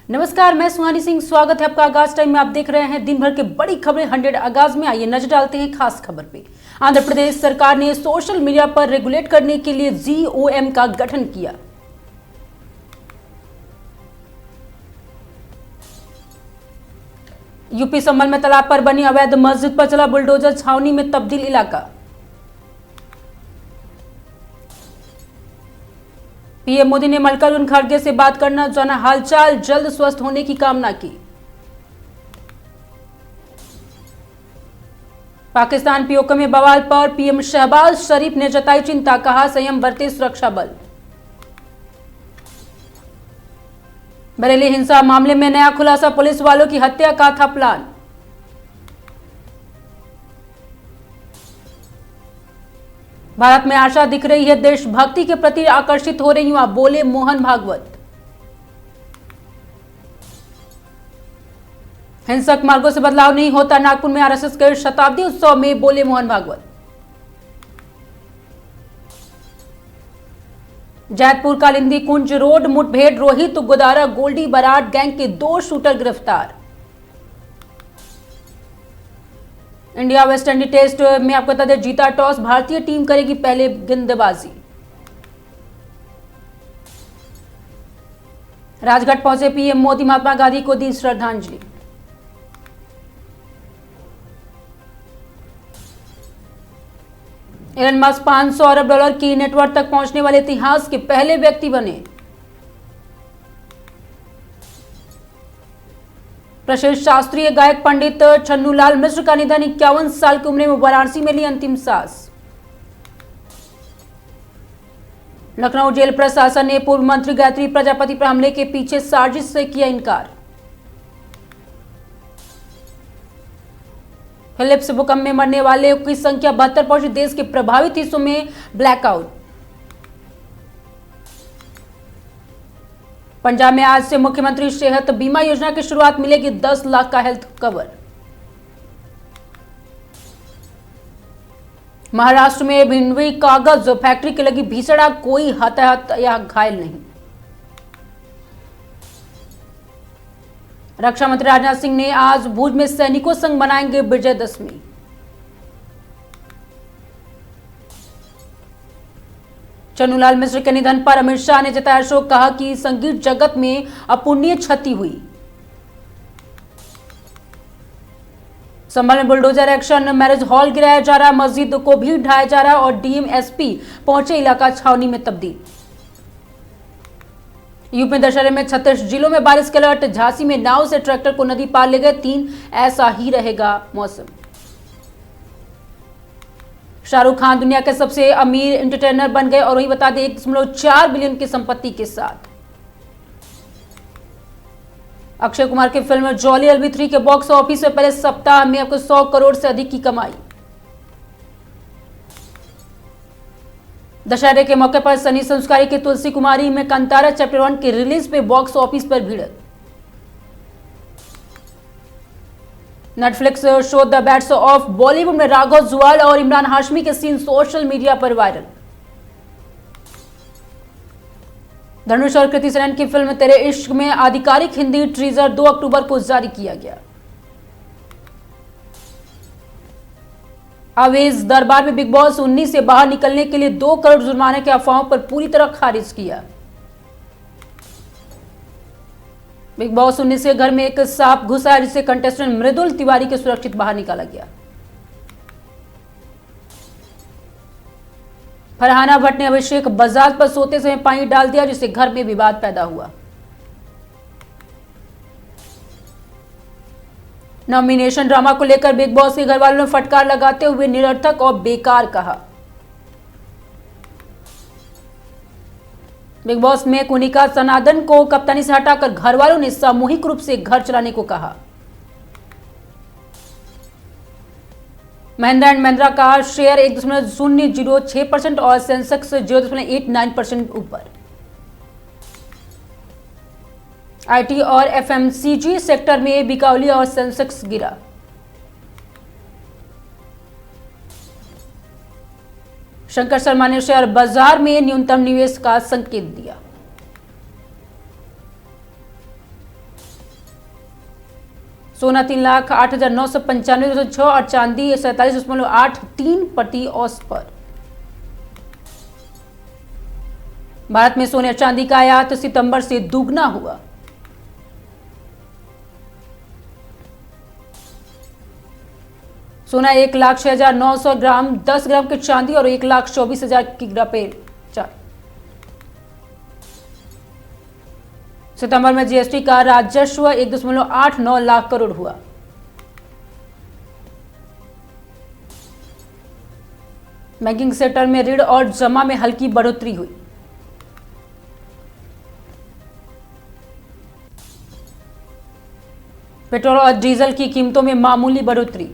नमस्कार, मैं सुहानी सिंह। स्वागत है आपका आगाज टाइम में। आप देख रहे हैं दिन भर के बड़ी खबरें 100 आगाज में। आइए नजर डालते हैं खास खबर पे। आंध्र प्रदेश सरकार ने सोशल मीडिया पर रेगुलेट करने के लिए GOM का गठन किया। यूपी संभल में तालाब पर बनी अवैध मस्जिद पर चला बुलडोजर, छावनी में तब्दील इलाका। पीएम मोदी ने मल्लिकार्जुन खड़गे से बात करना जाना हालचाल, जल्द स्वस्थ होने की कामना की। पाकिस्तान पीओके में बवाल पर पीएम शहबाज शरीफ ने जताई चिंता, कहा संयम बरते सुरक्षा बल। बरेली हिंसा मामले में नया खुलासा, पुलिस वालों की हत्या का था प्लान। भारत में आशा दिख रही है, देशभक्ति के प्रति आकर्षित हो रही युवा, बोले मोहन भागवत। हिंसक मार्गों से बदलाव नहीं होता, नागपुर में आरएसएस के शताब्दी उत्सव में बोले मोहन भागवत। जैतपुर कालिंदी कुंज रोड मुठभेड़, रोहित गोदारा गोल्डी बराड गैंग के 2 शूटर गिरफ्तार। इंडिया वेस्ट इंडीज टेस्ट में आपको बता दें, जीता टॉस, भारतीय टीम करेगी पहले गेंदबाजी। राजघाट पहुंचे पीएम मोदी, महात्मा गांधी को दी श्रद्धांजलि। एलन मस्क 500 अरब डॉलर की नेटवर्थ तक पहुंचने वाले इतिहास के पहले व्यक्ति बने। प्रसिद्ध शास्त्रीय गायक पंडित छन्नूलाल मिश्र का निधन, 51 साल की उम्र में वाराणसी में ली अंतिम सांस। लखनऊ जेल प्रशासन ने पूर्व मंत्री गायत्री प्रजापति पर हमले के पीछे साजिश से किया इनकार। फिलिप्स भूकंप में मरने वाले की संख्या 72 पहुंची, देश के प्रभावित हिस्सों में ब्लैकआउट। पंजाब में आज से मुख्यमंत्री सेहत बीमा योजना की शुरुआत, मिलेगी 10 लाख का हेल्थ कवर। महाराष्ट्र में भिंडवी कागज फैक्ट्री की लगी भीषण आग, कोई हताहत या घायल नहीं। रक्षा मंत्री राजनाथ सिंह ने आज भुज में सैनिकों संग मनाएंगे विजयदशमी। छन्नूलाल मिश्र के निधन पर अमित शाह ने जताया शोक, कहा कि संगीत जगत में अपूर्णीय क्षति हुई। संभल में बुलडोजर एक्शन, मैरिज हॉल गिराया जा रहा, मस्जिद को भी ढाया जा रहा और डीएम एसपी पहुंचे, इलाका छावनी में तब्दील। यूपी में दशहरे में 36 जिलों में बारिश के अलर्ट, झांसी में नाव से ट्रैक्टर को नदी पार ले गए 3, ऐसा ही रहेगा मौसम। शाहरुख खान दुनिया के सबसे अमीर एंटरटेनर बन गए और वही बता दें 1.4 बिलियन की संपत्ति के साथ। अक्षय कुमार की फिल्म जॉली LV3 के बॉक्स ऑफिस में पहले सप्ताह में आपको 100 करोड़ से अधिक की कमाई। दशहरे के मौके पर सनी संस्कारी की तुलसी कुमारी में कंतारा चैप्टर 1 की रिलीज पे बॉक्स ऑफिस पर भिड़त। Netflix show the best of Bollywood में राघव जुआल और इमरान हाशमी के सीन सोशल मीडिया पर वायरल। धनुष और कृति सेनन की फिल्म तेरे इश्क में आधिकारिक हिंदी टीजर 2 अक्टूबर को जारी किया गया। अवेज दरबार में बिग बॉस 19 से बाहर निकलने के लिए 2 करोड़ जुर्माने की अफवाहों पर पूरी तरह खारिज किया। बिग बॉस 19 के घर में एक सांप घुसा है, जिससे कंटेस्टेंट मृदुल तिवारी के सुरक्षित बाहर निकाला गया। फरहाना भट्ट ने अभिषेक बजाज पर सोते समय पानी डाल दिया, जिससे घर में विवाद पैदा हुआ। नॉमिनेशन ड्रामा को लेकर बिग बॉस के घर वालों ने फटकार लगाते हुए निरर्थक और बेकार कहा। बिग बॉस में कुनिका सनादन को कप्तानी से हटाकर घर वालों ने सामूहिक रूप से घर चलाने को कहा। महिंद्रा एंड महिंद्रा का शेयर 1.006% और सेंसेक्स 0.89% ऊपर। आईटी और एफएमसीजी सेक्टर में बिकाउली और सेंसेक्स गिरा। शंकर शर्मा ने शेयर बाजार में न्यूनतम निवेश का संकेत दिया। सोना 3,08,995 और चांदी 47.83 प्रति औंस पर। भारत में सोने और चांदी का आयात सितंबर से दुगना हुआ। सोना 1,06,900 ग्राम, 10 ग्राम की चांदी और 1,24,000 की रुपए। सितंबर में जीएसटी का राजस्व 1.89 लाख करोड़ हुआ। बैंकिंग सेक्टर में ऋण और जमा में हल्की बढ़ोतरी हुई। पेट्रोल और डीजल की कीमतों में मामूली बढ़ोतरी।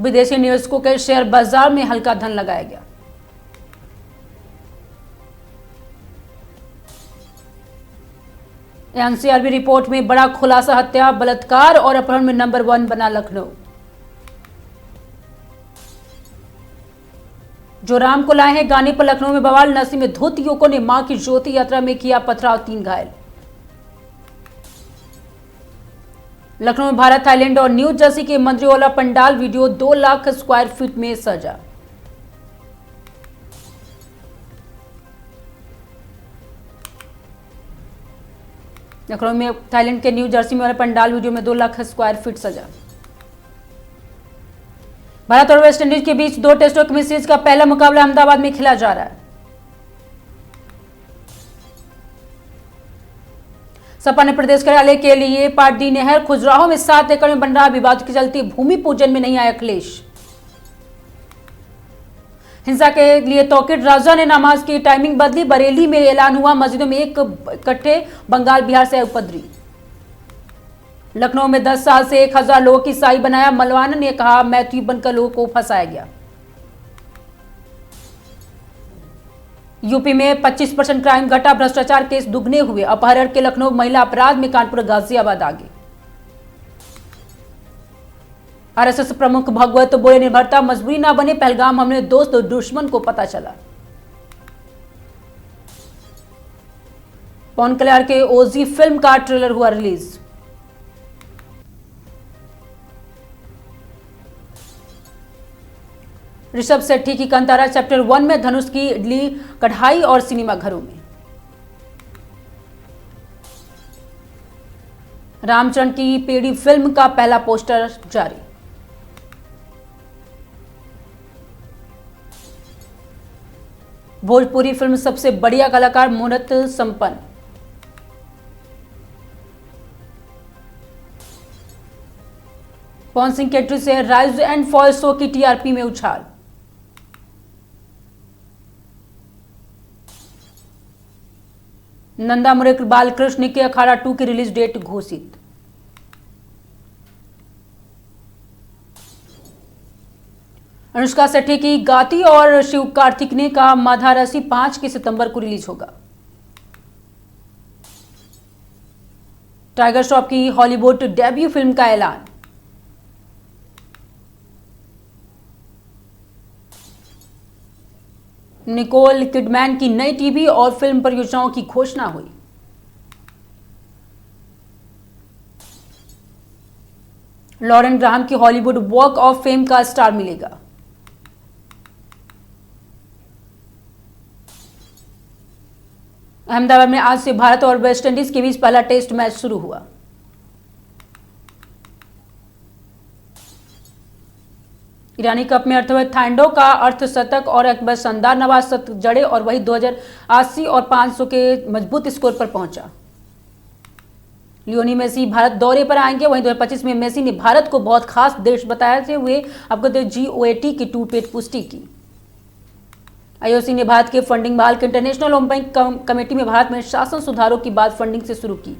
विदेशी निवेशकों के शेयर बाजार में हल्का धन लगाया गया। एनसीआरबी रिपोर्ट में बड़ा खुलासा, हत्या, बलात्कार और अपहरण में नंबर 1 बना लखनऊ। जो राम को लाए हैं गाने पर लखनऊ में बवाल, नशे में धुत युवकों ने मां की ज्योति यात्रा में किया पथराव, 3 घायल। लखनऊ में भारत, थाईलैंड और न्यू जर्सी के मंत्रियों वाला pandal, video 2 lakh square feet में सजा। लखनऊ में थाईलैंड के न्यू जर्सी में वाला पंडाल, वीडियो में 2 लाख स्क्वायर फीट सजा। भारत और वेस्ट इंडीज के बीच 2 टेस्टों की सीरीज का पहला मुकाबला अहमदाबाद में खेला जा रहा है। सपा ने प्रदेश कार्यालय के लिए पाटडी नहर, खुजराहो में 7 एकड़ में बन रहा विवाद के चलते भूमि पूजन में नहीं आए अखिलेश। हिंसा के लिए तौकीर, राजा ने नमाज की टाइमिंग बदली, बरेली में ऐलान हुआ मस्जिदों में एक इकट्ठे, बंगाल बिहार से उपद्रवी। लखनऊ में 10 साल से 1,000 लोगों की साई बनाया, मलवाना ने कहा मैथ्यू बनकर लोगों को फंसाया गया। यूपी में 25% क्राइम घटा, भ्रष्टाचार केस दुगने हुए, अपहरण के लखनऊ महिला अपराध में कानपुर गाजियाबाद आगे। आरएसएस प्रमुख भगवत बोले निर्भरता मजबूरी ना बने, पहलगाम हमने दोस्त और दुश्मन को पता चला। पवन कल्याण के ओजी फिल्म का ट्रेलर हुआ रिलीज। ऋषभ शेट्टी की कंतारा चैप्टर 1 में धनुष की इडली कढ़ाई और सिनेमा घरों में। रामचरण की पेड़ी फिल्म का पहला पोस्टर जारी। भोजपुरी फिल्म सबसे बढ़िया कलाकार मुहूर्त संपन्न। पवन सिंह की एंट्री से राइज एंड फॉल शो की टीआरपी में उछाल। नंदा मुरारी बालकृष्ण के अखाड़ा 2 की रिलीज डेट घोषित। अनुष्का शेट्टी की गाती और शिव कार्तिक ने कहा माधारसी 5 सितंबर को रिलीज होगा। टाइगर श्रॉफ की हॉलीवुड डेब्यू फिल्म का ऐलान। निकोल किडमैन की नई टीवी और फिल्म परियोजनाओं की घोषणा हुई। लॉरेन ग्राहम की हॉलीवुड वॉक ऑफ फेम का स्टार मिलेगा। अहमदाबाद में आज से भारत और वेस्ट इंडीज के बीच पहला टेस्ट मैच शुरू हुआ। ईरानी कप में अर्थवैध थाइंडो का अर्धशतक और अकबर शानदार नवाज शतक जड़े और वही 2080 और 500 के मजबूत स्कोर पर पहुंचा। लियोनी मेसी भारत दौरे पर आएंगे। वहीं 2025 में मेसी ने भारत को बहुत खास देश बताते हुए अवगत GOAT की टूटपेट पुष्टि की। आईओसी ने भारत के फंडिंग बहाल के इंटरनेशनल ओलंपिक कमेटी में भारत में शासन सुधारों की बात फंडिंग से शुरू की।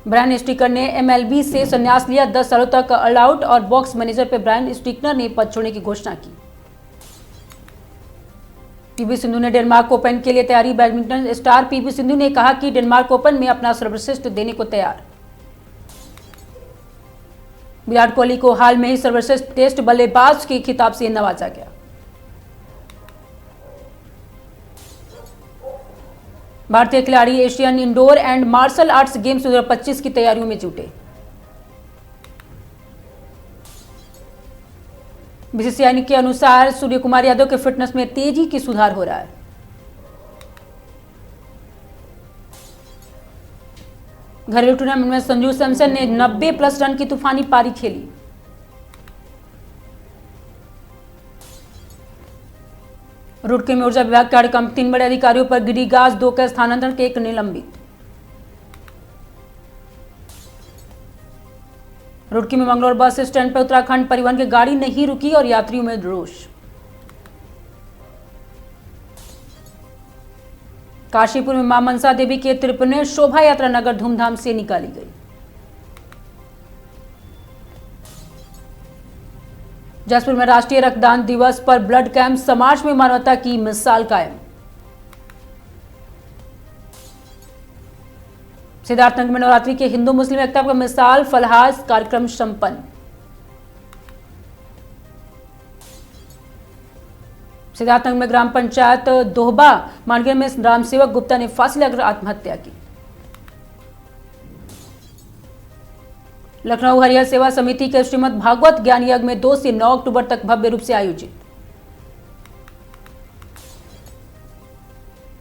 ब्रायन स्टिकर ने MLB से संन्यास लिया। 10 सालों तक ऑलआउट और बॉक्स मैनेजर पर ब्रायन स्टिकर ने पद छोड़ने की घोषणा की। पीवी सिंधु ने डेनमार्क ओपन के लिए तैयारी। बैडमिंटन स्टार पीवी सिंधु ने कहा कि डेनमार्क ओपन में अपना सर्वश्रेष्ठ देने को तैयार। विराट कोहली को हाल में ही सर्वश्रेष्ठ टेस्ट बल्लेबाज के खिताब से नवाजा गया। भारतीय खिलाड़ी Asian indoor and martial arts games 2025 की तैयारियों में जुटे। बीसीसीआई के अनुसार सूर्य कुमार यादव के फिटनेस में तेजी की सुधार हो रहा है। घरेलू टूर्नामेंट में संजू सैमसन ने 90+ रन की तूफानी पारी खेली। रुड़की में ऊर्जा विभाग के हड़कंप, 3 बड़े अधिकारियों पर गिरी गाज, 2 का स्थानांतरण के 1 निलंबित। रुड़की में मंगलौर बस स्टैंड पर उत्तराखंड परिवहन की गाड़ी नहीं रुकी और यात्रियों में रोष। काशीपुर में मां मनसा देवी के 53वें शोभा यात्रा नगर धूमधाम से निकाली गई। जसपुर में राष्ट्रीय रक्तदान दिवस पर ब्लड कैंप, समाज में मानवता की मिसाल कायम। सिद्धार्थनगर में नवरात्रि के हिंदू मुस्लिम एकता का मिसाल, फलहार कार्यक्रम संपन्न। सिद्धार्थनगर में ग्राम पंचायत दोहबा मानगढ़ में रामसेवक गुप्ता ने फांसी लगाकर आत्महत्या की। लखनऊ हरिहर सेवा समिति के श्रीमद् भागवत ज्ञान यज्ञ में 2 से 9 अक्टूबर तक भव्य रूप से आयोजित।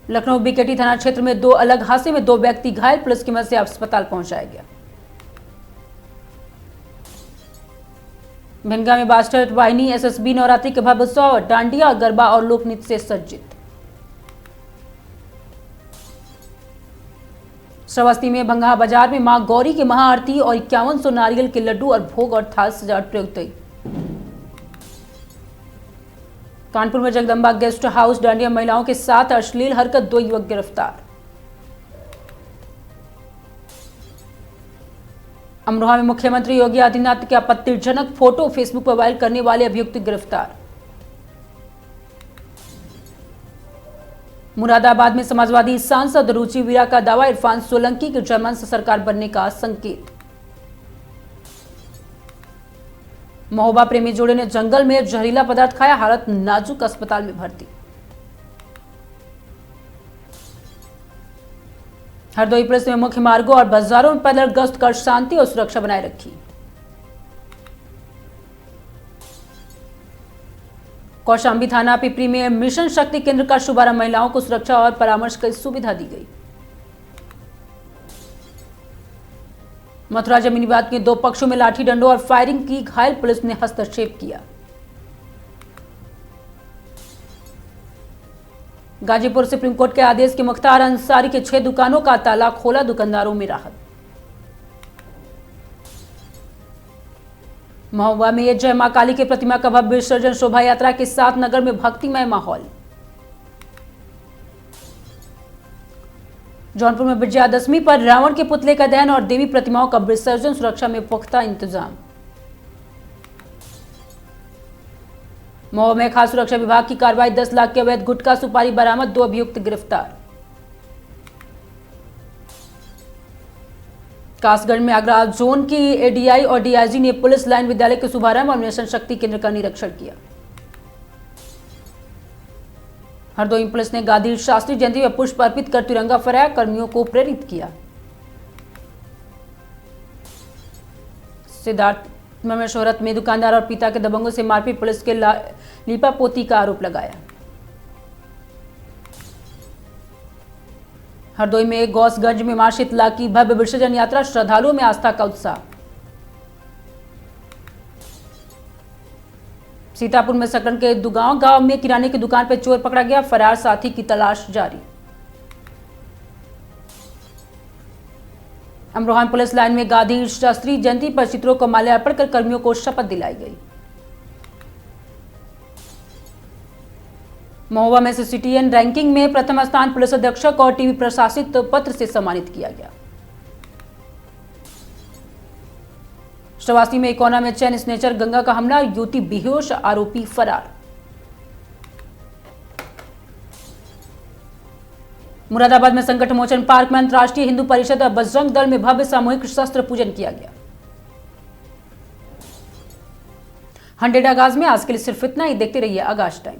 लखनऊ बीकेटी थाना क्षेत्र में 2 अलग हादसे में 2 व्यक्ति घायल, पुलिस की मदद से अस्पताल पहुंचाया गया। भिंगा में बास्टर वाहिनी एसएसबी नवरात्रि के भव्य उत्सव, डांडिया, गरबा और लोक नृत्य से सज्जित। श्रावस्ती में भंगा बाजार में मां गौरी की महाआरती और 5100 नारियल के लड्डू और भोग और थाल सजावट प्रयुक्त हुई। कानपुर में जगदम्बा गेस्ट हाउस डांडिया महिलाओं के साथ अश्लील हरकत, 2 युवक गिरफ्तार। अमरोहा में मुख्यमंत्री योगी आदित्यनाथ के आपत्तिजनक फोटो फेसबुक पर वायरल करने वाले अभियुक्त गिरफ्तार। मुरादाबाद में समाजवादी सांसद रुचि वीरा का दावा, इरफान सोलंकी के जर्मन से सरकार बनने का संकेत। महोबा प्रेमी जोड़े ने जंगल में जहरीला पदार्थ खाया, हालत नाजुक, अस्पताल में भर्ती। हरदोई पुलिस ने मुख्य मार्गों और बाजारों में पैदल गश्त कर शांति और सुरक्षा बनाए रखी। कौशाम्बी थाना पिपरी में मिशन शक्ति केंद्र का शुभारंभ, महिलाओं को सुरक्षा और परामर्श की सुविधा दी गई। मथुरा जमीनी विवाद के 2 पक्षों में लाठी डंडों और फायरिंग की, घायल, पुलिस ने हस्तक्षेप किया। गाजीपुर सुप्रीम कोर्ट के आदेश के मुख्तार अंसारी के 6 दुकानों का ताला खोला, दुकानदारों में राहत। महोबा में जय मां काली की प्रतिमा का भव्य विसर्जन, शोभा यात्रा के साथ नगर में भक्तिमय माहौल। जौनपुर में विजयादशमी पर रावण के पुतले का दहन और देवी प्रतिमाओं का विसर्जन, सुरक्षा में पुख्ता इंतजाम। महोबा में खाद्य सुरक्षा विभाग की कार्रवाई, 10 लाख के अवैध गुटखा सुपारी बरामद, 2 अभियुक्त गिरफ्तार। कासगढ़ में आगरा जोन की एडीआई और डीआईजी ने पुलिस लाइन विद्यालय के शुभारंभ और मिशन शक्ति केंद्र का निरीक्षण किया। हरदोई पुलिस ने गांधी शास्त्री जयंती पर पुष्प अर्पित कर तिरंगा फहराया, कर्मियों को प्रेरित किया। सिद्धार्थ में शोहरत में दुकानदार और पिता के दबंगों से मारपीट, पुलिस के लीपापोती का आरोप लगाया। हरदोई में गौसगंज में मां शीतला की भव्य विसर्जन यात्रा, श्रद्धालुओं में आस्था का उत्साह। सीतापुर में सकरन के दुगांव गांव में किराने की दुकान पर चोर पकड़ा गया, फरार साथी की तलाश जारी। अमरोहा पुलिस लाइन में गांधी शास्त्री जयंती पर चित्रों को माल्यार्पण कर कर्मियों को शपथ दिलाई गई। महोबा में सिटीएन रैंकिंग में प्रथम स्थान पुलिस अधीक्षक और टीवी प्रशासित पत्र से सम्मानित किया गया। श्रावस्ती में इकोना में चैन स्नेचर गंगा का हमला, युवती बेहोश, आरोपी फरार। मुरादाबाद में संकट मोचन पार्क में अंतर्राष्ट्रीय हिंदू परिषद और बजरंग दल में भव्य सामूहिक शस्त्र पूजन किया गया। 100 आगाज में आज के लिए सिर्फ इतना ही। देखते रहिए आगाज टाइम।